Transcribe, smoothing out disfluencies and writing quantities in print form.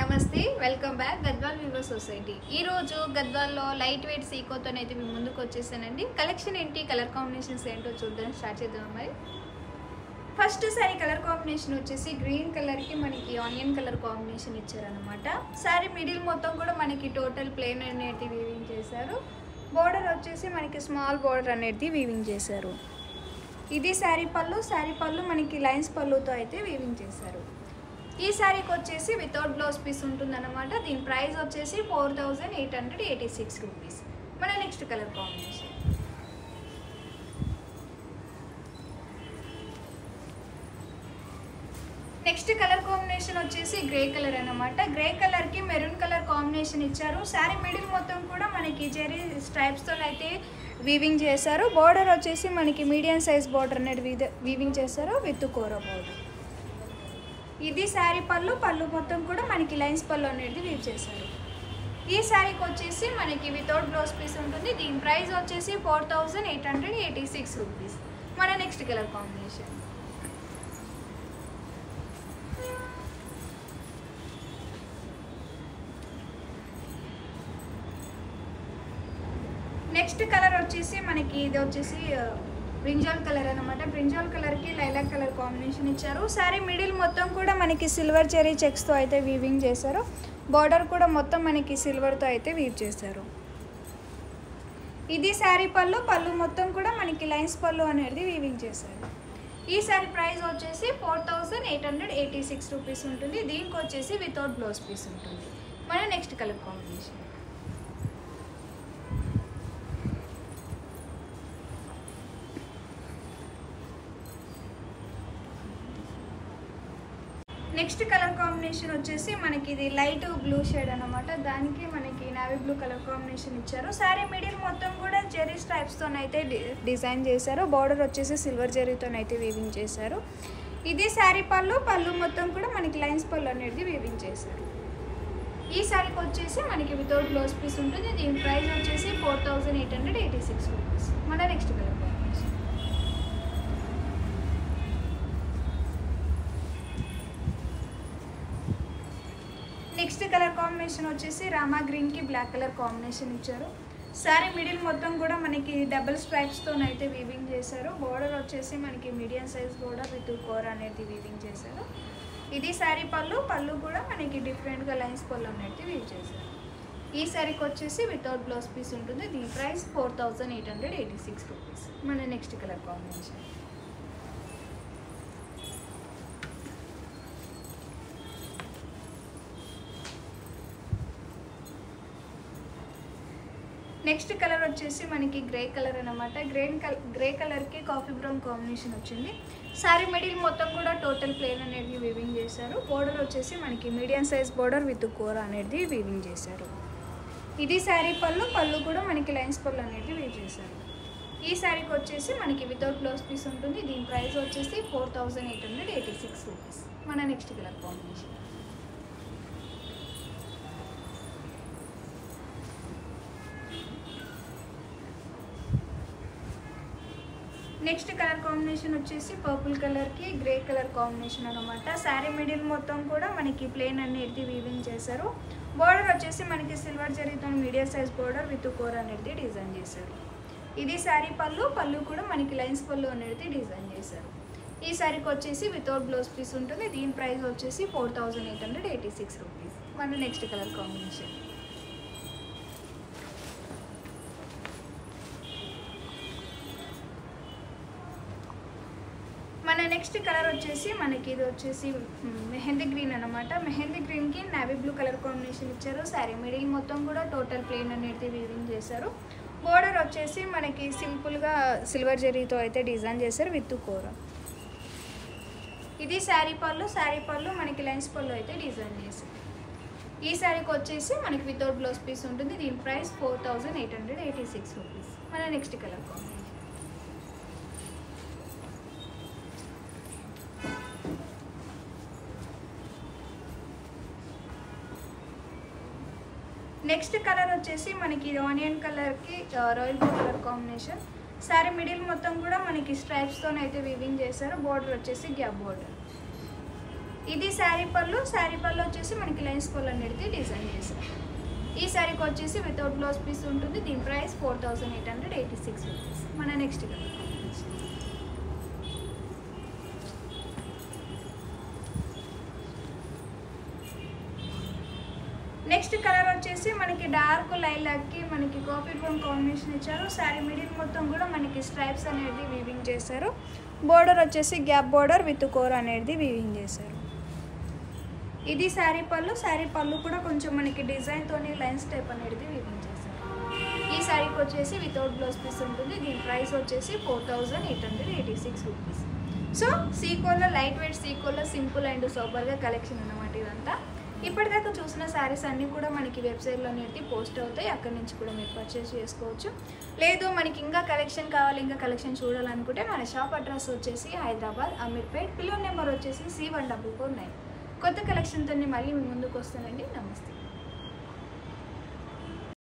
నమస్తే welcome back Gadwal Vivo society. ఈ రోజు గద్వాల్లో లైట్ వెయిట్ సీకోతో అయితే మీ ముందుకు వచ్చేసానండి. కలెక్షన్ ఏంటి, కలర్ కాంబినేషన్స్ ఏంటో చూద్దాం, స్టార్ట్ చేద్దాం. మరి ఫస్ట్ సారీ కలర్ కాంబినేషన్ వచ్చేసి గ్రీన్ కలర్కి మనకి ఆనియన్ కలర్ కాంబినేషన్ ఇచ్చారనమాట. సారీ మిడిల్ మొత్తం కూడా మనకి టోటల్ ప్లెయిన్ అనేది వీవింగ్ చేశారు. బోర్డర్ వచ్చేసి మనకి స్మాల్ బోర్డర్ అనేది వీవింగ్ చేశారు. ఇది శారీ పళ్ళు మనకి లైన్స్ పళ్ళుతో అయితే వీవింగ్ చేశారు. ఈ శారీకి వచ్చేసి వితౌట్ బ్లౌజ్ పీస్ ఉంటుందన్నమాట. దీని ప్రైస్ వచ్చేసి 4886 రూపీస్. మన నెక్స్ట్ కలర్ కాంబినేషన్ వచ్చేసి గ్రే కలర్ అన్నమాట. గ్రే కలర్కి మెరూన్ కలర్ కాంబినేషన్ ఇచ్చారు. శారీ మిడిల్ మొత్తం కూడా మనకి జెరీ స్ట్రైప్స్తో అయితే వీవింగ్ చేశారు. బార్డర్ వచ్చేసి మనకి మీడియం సైజ్ బార్డర్ అనేది వీవింగ్ చేశారు విత్ కోరా బార్డర్. ఇది శారీ పళ్ళు మొత్తం కూడా మనకి లైన్స్ పళ్ళు అనేది వీవ్ చేశారు. ఈ శారీకి వచ్చేసి మనకి వితౌట్ బ్లౌజ్ పీస్ ఉంటుంది. దీని ప్రైస్ వచ్చేసి 4886 రూపీస్. మన నెక్స్ట్ కలర్ కాంబినేషన్ వచ్చేసి మనకి ఇది వచ్చేసి బ్రింజాల్ కలర్ అనమాట. బ్రింజాల్ కలర్కి లైలాక్ కలర్ కాంబినేషన్ ఇచ్చారు. శారీ మిడిల్ మొత్తం కూడా మనకి సిల్వర్ చెరీ చెక్స్తో అయితే వీవింగ్ చేశారు. బార్డర్ కూడా మొత్తం మనకి సిల్వర్తో అయితే వీవ్ చేశారు. ఇది శారీ పళ్ళు మొత్తం కూడా మనకి లైన్స్ పళ్ళు అనేది వీవింగ్ చేశారు. ఈ శారీ ప్రైస్ వచ్చేసి 4886 రూపీస్ ఉంటుంది. దీనికి వచ్చేసి వితౌట్ బ్లౌజ్ పీస్ ఉంటుంది. మన నెక్స్ట్ కలర్ కాంబినేషన్ వచ్చేసి మనకి ఇది లైట్ బ్లూ షేడ్ అనమాట. దానికి మనకి నావీ బ్లూ కలర్ కాంబినేషన్ ఇచ్చారు. శారీ మిడిల్ మొత్తం కూడా జెరీ స్ట్రైప్స్తో అయితే డిజైన్ చేశారు. బార్డర్ వచ్చేసి సిల్వర్ జెరీతో అయితే వీవింగ్ చేశారు. ఇది శారీ పళ్ళు మొత్తం కూడా మనకి లైన్స్ పళ్ళు అనేది వీవింగ్ చేశారు. ఈ శారీకి వచ్చేసి మనకి వితౌట్ బ్లౌజ్ పీస్ ఉంటుంది. దీని ప్రైస్ వచ్చేసి 4886 రూపీస్. మన నెక్స్ట్ కలర్ కాంబినేషన్ వచ్చేసి రామా గ్రీన్కి బ్లాక్ కలర్ కాంబినేషన్ ఇచ్చారు. శారీ మిడిల్ మొత్తం కూడా మనకి డబుల్ స్ట్రైప్స్తో అయితే వీవింగ్ చేశారు. బోర్డర్ వచ్చేసి మనకి medium size border with core అనేది వీవింగ్ చేశారు. ఇది శారీ పళ్ళు కూడా మనకి డిఫరెంట్గా లైన్స్ పళ్ళు అనేది వీవ్ చేశారు. ఈ శారీకి వచ్చేసి వితౌట్ బ్లౌజ్ పీస్ ఉంటుంది. దీని ప్రైస్ 4886 రూపీస్. మన నెక్స్ట్ కలర్ కాంబినేషన్ వచ్చేసి మనకి గ్రే కలర్ అనమాట. గ్రే కలర్కి కాఫీ బ్రౌన్ కాంబినేషన్ వచ్చింది. శారీ మిడిల్ మొత్తం కూడా టోటల్ ప్లేన్ అనేది వీవింగ్ చేశారు. బోర్డర్ వచ్చేసి మనకి మీడియం సైజ్ బోర్డర్ విత్ కోర అనేది వీవింగ్ చేశారు. ఇది శారీ పళ్ళు కూడా మనకి లైన్స్ పళ్ళు అనేది వీవ్ చేశారు. ఈ శారీకి వచ్చేసి మనకి వితౌట్ బ్లౌజ్ పీస్ ఉంటుంది. దీని ప్రైస్ వచ్చేసి 4886 రూపీస్. మన నెక్స్ట్ కలర్ కాంబినేషన్ వచ్చేసి పర్పుల్ కలర్కి గ్రే కలర్ కాంబినేషన్ అనమాట. శారీ మిడిల్ మొత్తం కూడా మనకి ప్లేన్ అనేది వీవింగ్ చేశారు. బోర్డర్ వచ్చేసి మనకి సిల్వర్ జరీతో medium size border with core అనేది డిజైన్ చేశారు. ఇది శారీ పళ్ళు కూడా మనకి లైన్స్ పళ్ళు అనేది డిజైన్ చేశారు. ఈ శారీకి వచ్చేసి వితౌట్ బ్లౌజ్ పీస్ ఉంటుంది. దీని ప్రైస్ వచ్చేసి 4886 రూపీస్. మన నెక్స్ట్ కలర్ కాంబినేషన్ వచ్చేసి మనకి ఇది వచ్చేసి మెహందీ గ్రీన్ అనమాట. మెహందీ గ్రీన్కి నావీ బ్లూ కలర్ కాంబినేషన్ ఇచ్చారు. శారీ మిడిల్ మొత్తం కూడా టోటల్ ప్లేన్ అనేది వీవింగ్ చేశారు. బోర్డర్ వచ్చేసి మనకి సింపుల్గా సిల్వర్ జరీతో అయితే డిజైన్ చేశారు విత్ కోర. ఇది శారీ పళ్ళు మనకి లైన్స్ పళ్ళు అయితే డిజైన్ చేశారు. ఈ శారీకి వచ్చేసి మనకి వితౌట్ బ్లౌజ్ పీస్ ఉంటుంది. దీని ప్రైస్ 4886 రూపీస్. మన నెక్స్ట్ కలర్ కాంబినేషన్ వచ్చేసి మనకి ఆనియన్ కలర్కి royal blue colour combination. Sari middle మొత్తం కూడా మనకి స్ట్రైప్స్తో అయితే వీవింగ్ చేశారు. బోర్డర్ వచ్చేసి గ్యాప్ బోర్డర్. ఇది శారీ పళ్ళు వచ్చేసి మనకి లైన్స్ పళ్ళు అనేది డిజైన్ చేశారు. ఈ శారీకి వచ్చేసి వితౌట్ బ్లౌజ్ పీస్ ఉంటుంది. దీని ప్రైస్ 4886 రూపీస్. మన నెక్స్ట్ కలర్. నెక్స్ట్ కలర్ వచ్చేసి మనకి డార్క్ లైలాక్కి మనకి కాఫీ బ్రౌన్ కాంబినేషన్ ఇచ్చారు. శారీ మిడిల్ మొత్తం కూడా మనకి స్ట్రైప్స్ అనేది వీవింగ్ చేశారు. బోర్డర్ వచ్చేసి గ్యాప్ బోర్డర్ విత్ కోర్ అనేది వీవింగ్ చేశారు. ఇది శారీ పళ్ళు కూడా కొంచెం మనకి డిజైన్తోని లైన్స్ టైప్ అనేది వీవింగ్ చేశారు. ఈ శారీకి వచ్చేసి వితౌట్ బ్లౌజ్ పీస్ ఉంటుంది. దీని ప్రైస్ వచ్చేసి 4886 రూపీస్. సో సీకోలో లైట్ వెయిట్ సీకోలో సింపుల్ అండ్ సూపర్గా కలెక్షన్ అన్నమాట ఇదంతా. ఇప్పటిదాకా చూసిన శారీస్ అన్నీ కూడా మనకి వెబ్సైట్లో అనేది పోస్ట్ అవుతాయి. అక్కడి నుంచి కూడా మీరు పర్చేస్ చేసుకోవచ్చు. లేదు మనకి ఇంకా కలెక్షన్ కావాలి, ఇంకా కలెక్షన్ చూడాలనుకుంటే మన షాప్ అడ్రస్ వచ్చేసి హైదరాబాద్ అమీర్పేట్. పిల్లర్ నెంబర్ వచ్చేసి C1449. కొత్త కలెక్షన్తో మళ్ళీ మీ ముందుకు వస్తానండి. నమస్తే.